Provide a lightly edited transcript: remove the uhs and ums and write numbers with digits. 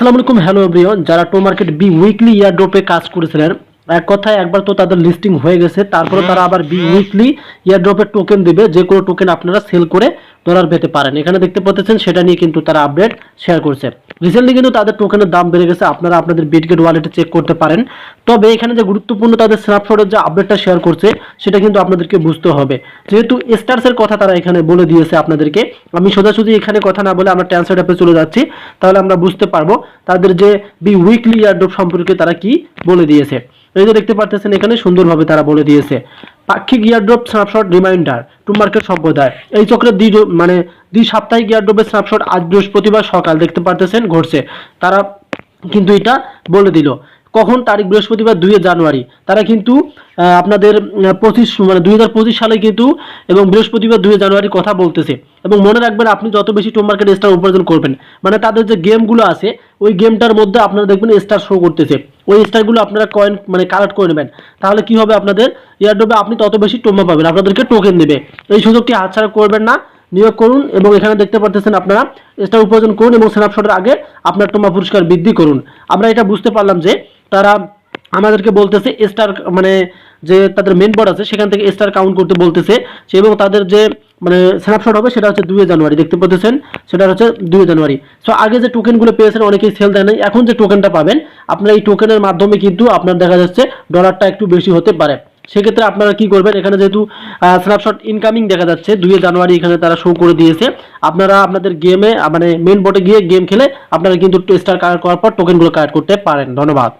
আসসালামু আলাইকুম, hello everyone. যারা টো মার্কেট বি উইকলি ইয়ারড্রপে কাজ করেছিলেন, এক কথায় একবার তো তাদের লিস্টিং হয়ে গেছে, তারপরে তারা আবার বি উইকলি ইয়ারড্রপের টোকেন দিবে, যে কোনো টোকেন আপনারা সেল করে ডলার পেতে পারেন। এখানে দেখতে পাচ্ছেন সেটা নিয়ে কিন্তু তারা আপডেট শেয়ার করছে। রিসেন্টলি কিন্তু তাদের টোকেনের দাম বেড়ে গেছে, আপনারা আপনাদের বিটগেট ওয়ালেটে চেক করতে পারেন। তবে এখানে যে গুরুত্বপূর্ণ তাদের স্ন্যাপশটের যে আপডেটটা শেয়ার করছে সেটা কিন্তু আপনাদেরকে বুঝতে হবে, যেহেতু স্টার্সের কথা তারা এখানে বলে দিয়েছে আপনাদেরকে। আমি সোজাসুজি এখানে কথা না বলে আমরা ট্রান্সফার অ্যাপে চলে যাচ্ছি, তাহলে আমরা বুঝতে পারবো তাদের যে বি উইকলি ইয়ারড্রপ সম্পর্কে তারা কি বলে দিয়েছে। এই যে দেখতে পাচ্ছেন এখানে সুন্দরভাবে তারা বলে দিয়েছে, পাক্ষিক airdrop snapshot reminder to market সম্প্রদায়। এই চক্রের দ্বি সাপ্তাহিক ইয়ারড্রপের স্ন্যাপশট আজ বৃহস্পতিবার সকাল দেখতে পাচ্ছেন ঘটছে। তারা কিন্তু এটা বলে দিল কখন, তারিখ বৃহস্পতিবার 2 জানুয়ারি। তারা কিন্তু আপনাদের 2025 সালে কিন্তু এবং বৃহস্পতিবার 2 জানুয়ারি কথা বলতেছে। এবং মনে রাখবেন, আপনি যত বেশি টো মার্কেট স্টার উপার্জন করবেন, মানে তাদের যে গেমগুলো আছে ওই গেমটার মধ্যে আপনারা দেখবেন স্টার শো করতেছে, ওই স্টারগুলো আপনারা কয়েন মানে কালেক্ট করে নেবেন। তাহলে কি হবে, আপনাদের ইয়ারড্রপে আপনি তত বেশি টোমা পাবেন, আপনাদেরকে টোকেন দেবে। এই সুযোগটি হাতছাড়া করবেন না, নিয়োগ করুন। এবং এখানে দেখতে পাচ্ছেন আপনারা স্টার উপার্জন করুন এবং স্ন্যাপশটের আগে আপনার টোমা পুরস্কার বৃদ্ধি করুন। আমরা এটা বুঝতে পারলাম যে তারা আমাদেরকে বলতেছে স্টার মানে যে তাদের মেন বোর্ড আছে সেখান থেকে স্টার কাউন্ট করতে বলতেছে, এবং তাদের যে মানে স্ন্যাপশট হবে সেটা হচ্ছে 2 জানুয়ারি দেখতে পাচ্ছেন, সেটা হচ্ছে 2 জানুয়ারি। সো আগে যে টোকেনগুলো পেয়েছেন অনেকেই সেল দেয় নাই, এখন যে টোকেনটা পাবেন আপনারা এই টোকেনের মাধ্যমে কিন্তু আপনার দেখা যাচ্ছে ডলারটা একটু বেশি হতে পারে। সেক্ষেত্রে আপনারা কি করবেন, এখানে যেহেতু স্ন্যাপশট ইনকামিং দেখা যাচ্ছে 2 জানুয়ারি এখানে তারা শো করে দিয়েছে, আপনারা আপনাদের গেমে মানে মেন বোর্ডে গিয়ে গেম খেলে আপনারা কিন্তু স্টার কালেক্ট করার পর টোকেনগুলো কালেক্ট করতে পারেন। ধন্যবাদ।